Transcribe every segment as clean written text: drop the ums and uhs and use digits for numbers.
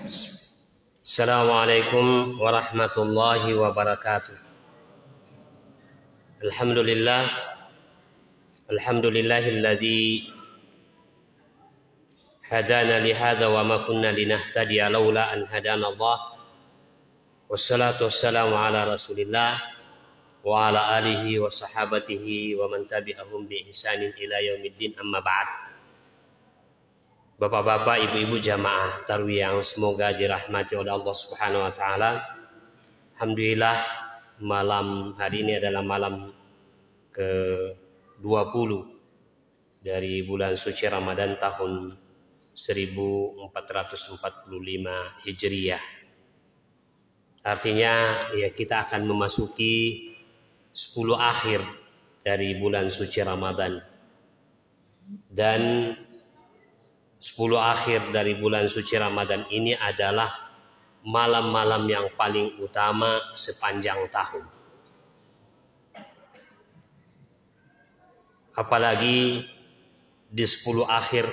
Assalamualaikum warahmatullahi wabarakatuh. Alhamdulillahilladzi hadana lihadza wa ma kunna linahtadiya laula an hadana Allah. Wassalatu wassalamu ala Rasulillah wa ala alihi wa sahabatihi wa man tabi'ahum bi ihsanin ila yaumiddin, amma ba'd. Bapak-bapak, ibu-ibu jamaah tarawih yang semoga dirahmati oleh Allah Subhanahu wa taala. Alhamdulillah, malam hari ini adalah malam ke-20 dari bulan suci Ramadan tahun 1445 Hijriah. Artinya ya kita akan memasuki 10 akhir dari bulan suci Ramadan. Dan 10 akhir dari bulan suci Ramadan ini adalah malam-malam yang paling utama sepanjang tahun. Apalagi di 10 akhir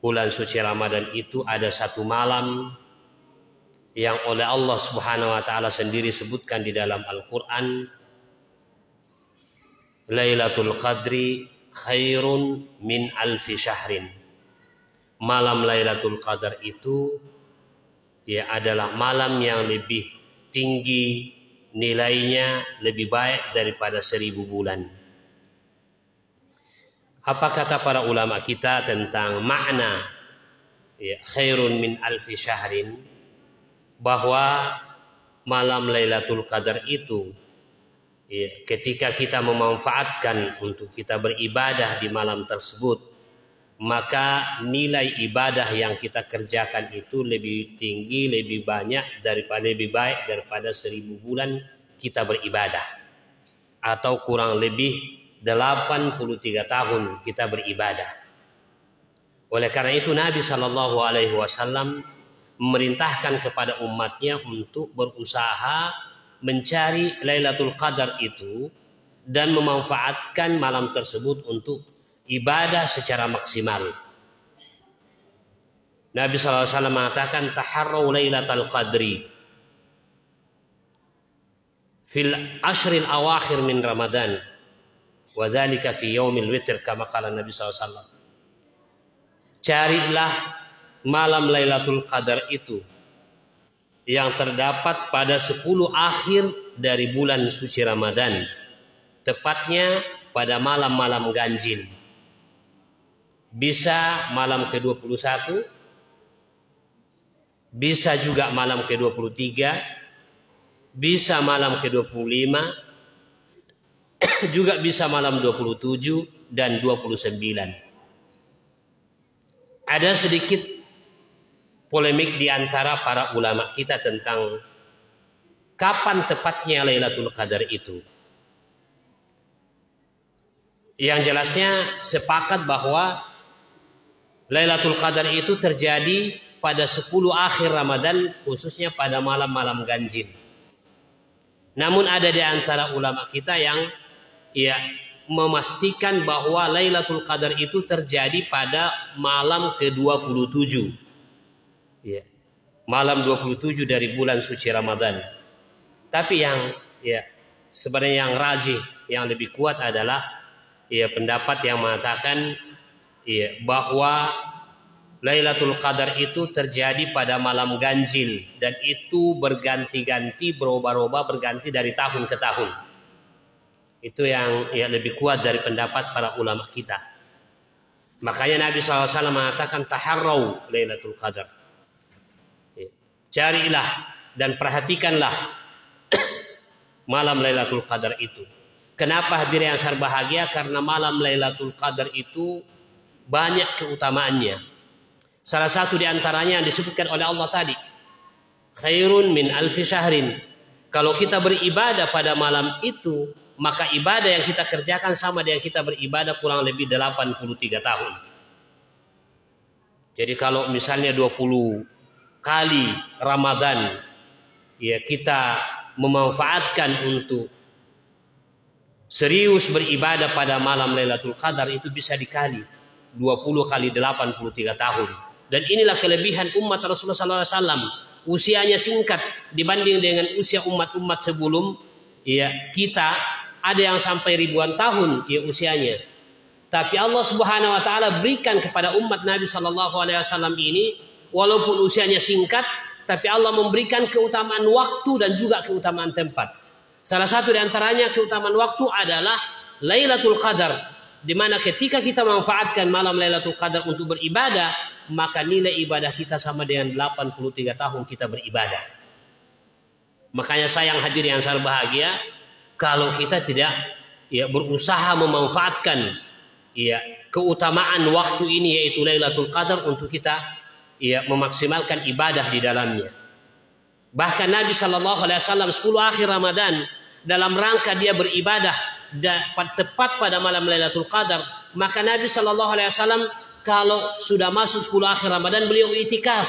bulan suci Ramadan itu ada satu malam yang oleh Allah Subhanahu wa taala sendiri sebutkan di dalam Al-Qur'an, Lailatul Qadri khairun min alfi syahrin. Malam Lailatul Qadar itu ya adalah malam yang lebih tinggi nilainya, lebih baik daripada 1000 bulan. Apa kata para ulama kita tentang makna ya, khairun min alfi syahrin? Bahwa malam Lailatul Qadar itu ya, ketika kita memanfaatkan untuk kita beribadah di malam tersebut, maka nilai ibadah yang kita kerjakan itu lebih tinggi, lebih banyak daripada, lebih baik daripada 1000 bulan kita beribadah, atau kurang lebih 83 tahun kita beribadah. Oleh karena itu Nabi SAW memerintahkan kepada umatnya untuk berusaha mencari Lailatul Qadar itu dan memanfaatkan malam tersebut untuk ibadah secara maksimal. Nabi SAW mengatakan, taharraw lailatal qadri fil ashril awakhir min Ramadan wa dzalika fi yaumil witr, kama qala Nabi SAW. Carilah malam Lailatul Qadar itu yang terdapat pada 10 akhir dari bulan suci Ramadan, tepatnya pada malam-malam ganjil. Bisa malam ke-21, bisa juga malam ke-23, bisa malam ke-25, juga bisa malam 27 dan 29. Ada sedikit polemik di antara para ulama kita tentang kapan tepatnya Lailatul Qadar itu. Yang jelasnya sepakat bahwa Lailatul Qadar itu terjadi pada 10 akhir Ramadan, khususnya pada malam-malam ganjil. Namun ada di antara ulama kita yang ya memastikan bahwa Lailatul Qadar itu terjadi pada malam ke-27. Ya, malam 27 dari bulan suci Ramadan. Tapi yang ya sebenarnya yang rajih, yang lebih kuat adalah ya pendapat yang mengatakan ya, bahwa Lailatul Qadar itu terjadi pada malam ganjil dan itu berganti-ganti, berubah-ubah, berganti dari tahun ke tahun. Itu yang ya lebih kuat dari pendapat para ulama kita. Makanya Nabi SAW mengatakan taharraw Lailatul Qadar. Ya, carilah dan perhatikanlah malam Lailatul Qadar itu. Kenapa hadirin yang saya bahagia? Karena malam Lailatul Qadar itu banyak keutamaannya. Salah satu di antaranya yang disebutkan oleh Allah tadi, khairun min alfi syahrin. Kalau kita beribadah pada malam itu, maka ibadah yang kita kerjakan sama dengan kita beribadah kurang lebih 83 tahun. Jadi kalau misalnya 20 kali Ramadan ya kita memanfaatkan untuk serius beribadah pada malam Lailatul Qadar, itu bisa dikali 20 kali 83 tahun. Dan inilah kelebihan umat Rasulullah SAW. Usianya singkat dibanding dengan usia umat-umat sebelum ya kita, ada yang sampai ribuan tahun ya usianya. Tapi Allah Subhanahu wa taala berikan kepada umat Nabi sallallahu alaihi wasallam ini walaupun usianya singkat, tapi Allah memberikan keutamaan waktu dan juga keutamaan tempat. Salah satu di antaranya keutamaan waktu adalah Lailatul Qadar, di mana ketika kita memanfaatkan malam Lailatul Qadar untuk beribadah, maka nilai ibadah kita sama dengan 83 tahun kita beribadah. Makanya sayang hadirin yang sangat bahagia kalau kita tidak ya berusaha memanfaatkan ya keutamaan waktu ini, yaitu Lailatul Qadar, untuk kita ya memaksimalkan ibadah di dalamnya. Bahkan Nabi Shallallahu Alaihi Wasallam 10 akhir Ramadan dalam rangka dia beribadah tepat pada malam Lailatul Qadar, maka Nabi Shallallahu Alaihi Wasallam kalau sudah masuk 10 akhir Ramadan beliau itikaf.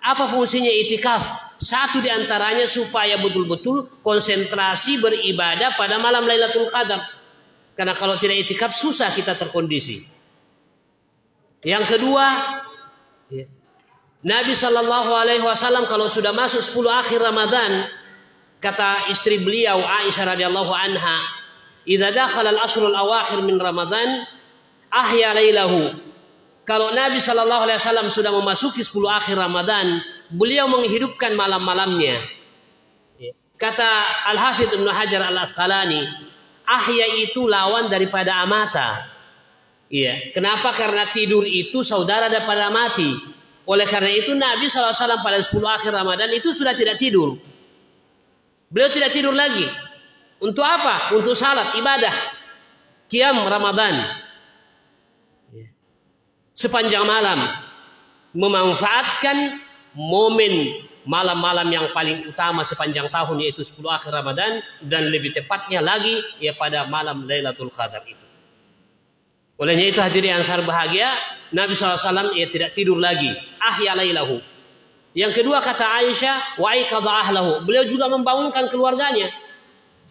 Apa fungsinya itikaf? Satu di antaranya supaya betul-betul konsentrasi beribadah pada malam Lailatul Qadar. Karena kalau tidak itikaf susah kita terkondisi. Yang kedua, Nabi Shallallahu Alaihi Wasallam kalau sudah masuk 10 akhir Ramadan, kata istri beliau Aisyah radhiyallahu anha, "Idza dakhala al-ashrul awakhir min Ramadan, ahya lailahu." Kalau Nabi Shallallahu Alaihi Wasallam sudah memasuki 10 akhir Ramadan, beliau menghidupkan malam-malamnya. Kata Al-Hafidz Ibnu Hajar Al-Asqalani, ahya itu lawan daripada amata. Iya. Kenapa? Karena tidur itu saudara daripada mati. Oleh karena itu Nabi SAW pada 10 akhir Ramadan itu sudah tidak tidur. Beliau tidak tidur lagi. Untuk apa? Untuk salat, ibadah. Qiyam Ramadan. Sepanjang malam. Memanfaatkan momen malam-malam yang paling utama sepanjang tahun, yaitu 10 akhir Ramadan, dan lebih tepatnya lagi ya pada malam Lailatul Qadar itu. Olehnya itu hadirin yang sangat bahagia, Nabi SAW ya tidak tidur lagi. Ahya lailahu. Yang kedua kata Aisyah, wa aiqadha ahlahu. Beliau juga membangunkan keluarganya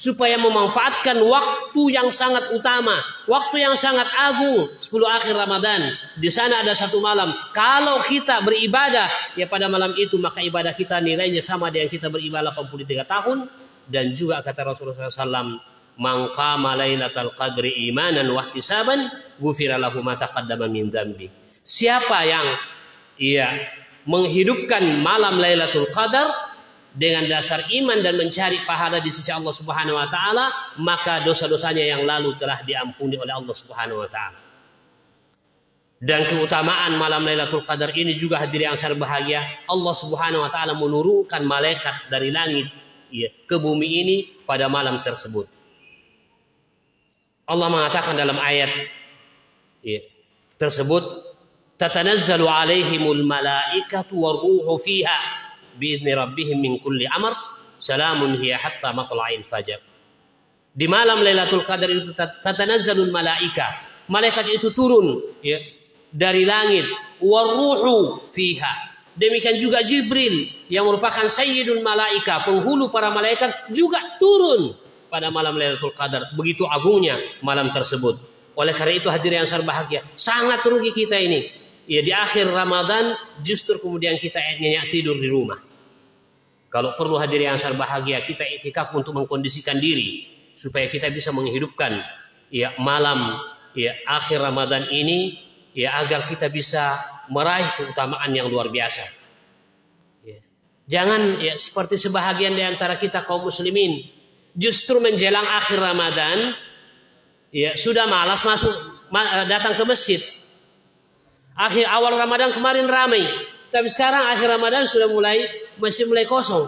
supaya memanfaatkan waktu yang sangat utama, waktu yang sangat agung, 10 akhir Ramadan. Di sana ada satu malam. Kalau kita beribadah ya pada malam itu, maka ibadah kita nilainya sama dengan kita beribadah 83 tahun. Dan juga kata Rasulullah SAW, man qama lailatal qadri imanan wa ihtisaban ghufira lahu ma taqaddama min dzambi. Siapa yang menghidupkan malam Lailatul Qadar dengan dasar iman dan mencari pahala di sisi Allah Subhanahu wa taala, maka dosa-dosanya yang lalu telah diampuni oleh Allah Subhanahu wa taala. Dan keutamaan malam Lailatul Qadar ini juga hadirin yang sangat bahagia, Allah Subhanahu wa taala menurunkan malaikat dari langit ke bumi ini pada malam tersebut. Allah mengatakan dalam ayat tersebut, tatanazzalu alaihimul malaikatu waruhu fiha biizni rabbihim min kulli amr salamun hiya hatta matla'il fajar. Di malam Lailatul Qadar itu tatanazzalul malaika, malaikat itu turun dari langit, waruhu fiha. Demikian juga Jibril yang merupakan sayyidul malaika, penghulu para malaikat, juga turun pada malam Lailatul Qadar. Begitu agungnya malam tersebut. Oleh karena itu hadirin yang sangat bahagia, sangat rugi kita ini. Ya di akhir Ramadan justru kemudian kita nyenyak tidur di rumah. Kalau perlu hadirin yang sangat bahagia, kita iktikaf untuk mengkondisikan diri supaya kita bisa menghidupkan malam akhir Ramadan ini agar kita bisa meraih keutamaan yang luar biasa. Jangan seperti sebahagian di antara kita kaum muslimin, justru menjelang akhir Ramadan sudah malas datang ke masjid. Awal Ramadan kemarin ramai, tapi sekarang akhir Ramadan sudah masih mulai kosong.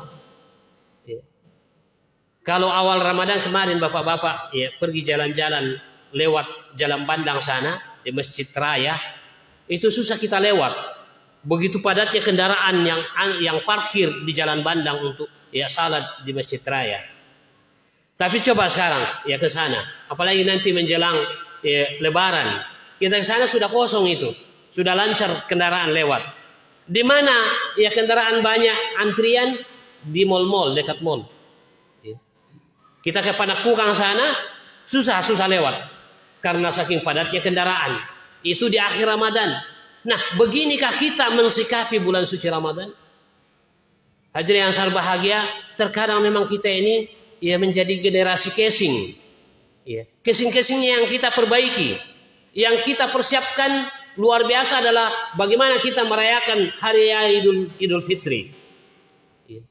Kalau awal Ramadan kemarin bapak-bapak pergi jalan-jalan lewat jalan Bandang sana di Masjid Raya, itu susah kita lewat. Begitu padatnya kendaraan yang parkir di jalan Bandang untuk salat di Masjid Raya. Tapi coba sekarang ke sana, apalagi nanti menjelang Lebaran, kita ke sana sudah kosong itu. Sudah lancar kendaraan lewat. Di mana kendaraan banyak antrian? Di mal-mal, dekat mal. Kita ke Panakukang sana susah lewat karena saking padatnya kendaraan. Itu di akhir Ramadan. Nah, beginikah kita mensikapi bulan suci Ramadan? Hadirin yang sangat bahagia, terkadang memang kita ini ya menjadi generasi casing. Ya, casing-casingnya yang kita perbaiki, yang kita persiapkan luar biasa adalah bagaimana kita merayakan hari Idul Fitri. Ya.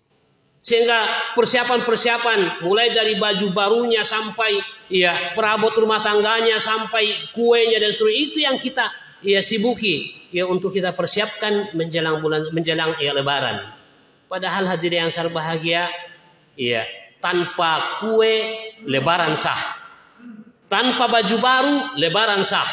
Sehingga persiapan-persiapan mulai dari baju barunya sampai ya perabot rumah tangganya sampai kuenya dan seterusnya itu yang kita ya sibuki ya untuk kita persiapkan menjelang ya Lebaran. Padahal hadirin yang sangat bahagia, ya tanpa kue Lebaran sah, tanpa baju baru Lebaran sah.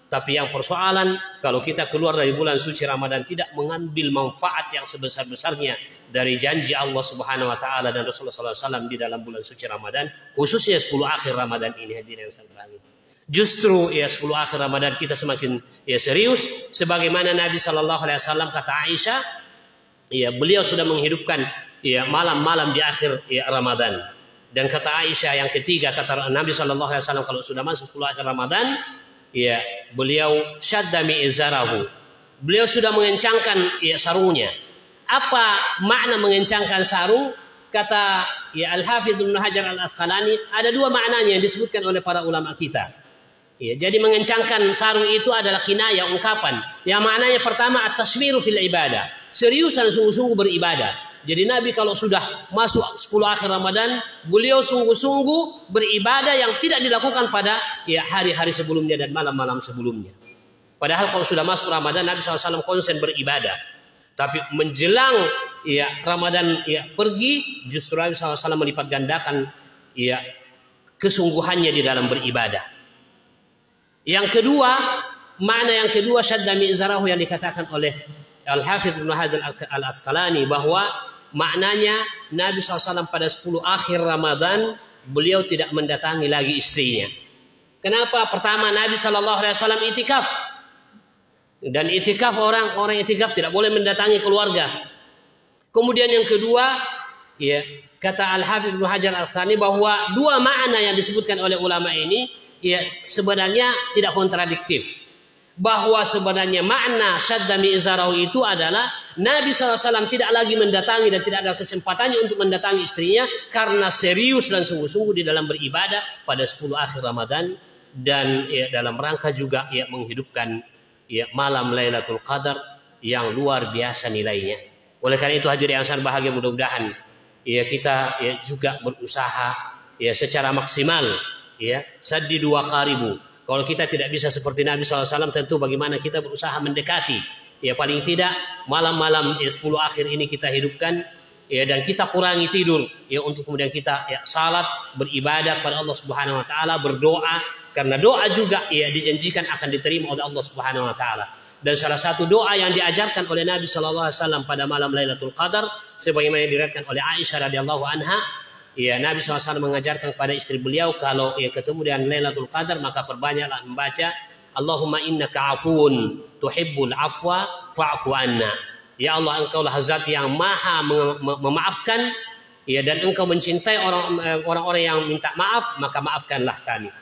Tapi yang persoalan kalau kita keluar dari bulan suci Ramadan tidak mengambil manfaat yang sebesar-besarnya dari janji Allah Subhanahu Wa Taala dan Rasulullah SAW di dalam bulan suci Ramadan, khususnya 10 akhir Ramadan ini hadirin yang sangat bahagia. Justru ya 10 akhir Ramadan kita semakin ya serius, sebagaimana Nabi Shallallahu Alaihi Wasallam kata Aisyah. Ya, beliau sudah menghidupkan ya malam-malam di akhir ya Ramadan. Dan kata Aisyah yang ketiga, kata Nabi Shallallahu Alaihi Wasallam kalau sudah masuk 10 akhir Ramadan, ya beliau syadda mi'zarahu. Beliau sudah mengencangkan ya sarungnya. Apa makna mengencangkan sarung? Kata ya Al-Hafidz Ibnu Hajar Al-Asqalani, ada dua maknanya yang disebutkan oleh para ulama kita. Ya, jadi mengencangkan sarung itu adalah kinayah, ungkapan. Yang maknanya pertama at-taswiru fil ibadah. Serius dan sungguh-sungguh beribadah. Jadi Nabi kalau sudah masuk 10 akhir Ramadan, beliau sungguh-sungguh beribadah yang tidak dilakukan pada ya hari-hari sebelumnya dan malam-malam sebelumnya. Padahal kalau sudah masuk Ramadan, Nabi SAW konsen beribadah. Tapi menjelang ya Ramadan ya pergi, justru Nabi SAW melipat gandakan ya kesungguhannya di dalam beribadah. Yang kedua, makna yang kedua syadda mi'zarahu yang dikatakan oleh Al-Hafidz Ibnu Hajar Al-Asqalani bahwa maknanya Nabi SAW pada 10 akhir Ramadan beliau tidak mendatangi lagi istrinya. Kenapa? Pertama, Nabi SAW itikaf. Dan itikaf orang itikaf tidak boleh mendatangi keluarga. Kemudian yang kedua, ya, kata Al-Hafidz Ibnu Hajar Al-Asqalani bahwa dua makna yang disebutkan oleh ulama ini ya sebenarnya tidak kontradiktif. Bahwa sebenarnya makna syadda mi'zarahu itu adalah Nabi SAW tidak lagi mendatangi dan tidak ada kesempatannya untuk mendatangi istrinya karena serius dan sungguh-sungguh di dalam beribadah pada 10 akhir Ramadan dan ya, dalam rangka juga ya menghidupkan ya malam Lailatul Qadar yang luar biasa nilainya. Oleh karena itu hadirin yang sangat bahagia, mudah-mudahan ya kita ya juga berusaha ya secara maksimal ya saddidu wa qaribu. Kalau kita tidak bisa seperti Nabi SAW, tentu bagaimana kita berusaha mendekati. Ya paling tidak malam-malam ya, 10 akhir ini kita hidupkan. Ya, dan kita kurangi tidur. Ya untuk kemudian kita ya, salat, beribadah kepada Allah Subhanahu Wa Taala, berdoa. Karena doa juga ya dijanjikan akan diterima oleh Allah Subhanahu Wa Taala. Dan salah satu doa yang diajarkan oleh Nabi SAW pada malam Lailatul Qadar, sebagaimana diriwayatkan oleh Aisyah radhiyallahu anha. Ya, Nabi SAW mengajarkan kepada istri beliau kalau ya ketemu dengan Lailatul Qadar maka perbanyaklah membaca Allahumma innaka afuun tuhibbul afwa fa'fu anna. Ya Allah, engkaulah zat yang maha memaafkan ya dan engkau mencintai orang-orang yang minta maaf, maka maafkanlah kami.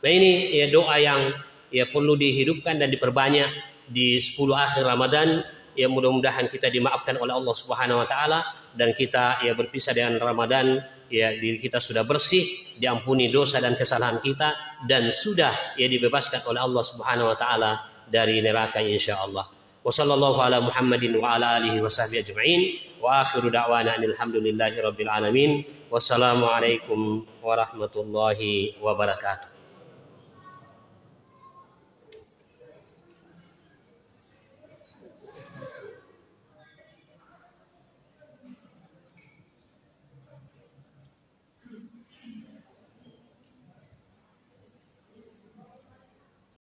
Nah ini ya doa yang ya perlu dihidupkan dan diperbanyak di 10 akhir Ramadan. Ya mudah-mudahan kita dimaafkan oleh Allah Subhanahu Wa Taala dan kita ya berpisah dengan Ramadan ya diri kita sudah bersih, diampuni dosa dan kesalahan kita dan sudah ya dibebaskan oleh Allah Subhanahu Wa Taala dari neraka insyaallah. Wa sallallahu ala Muhammadin wa ala alihi wa sahbihi ajma'in wa akhiru da'wana alhamdulillahi rabbil alamin. Wassalamu alaikum warahmatullahi wabarakatuh.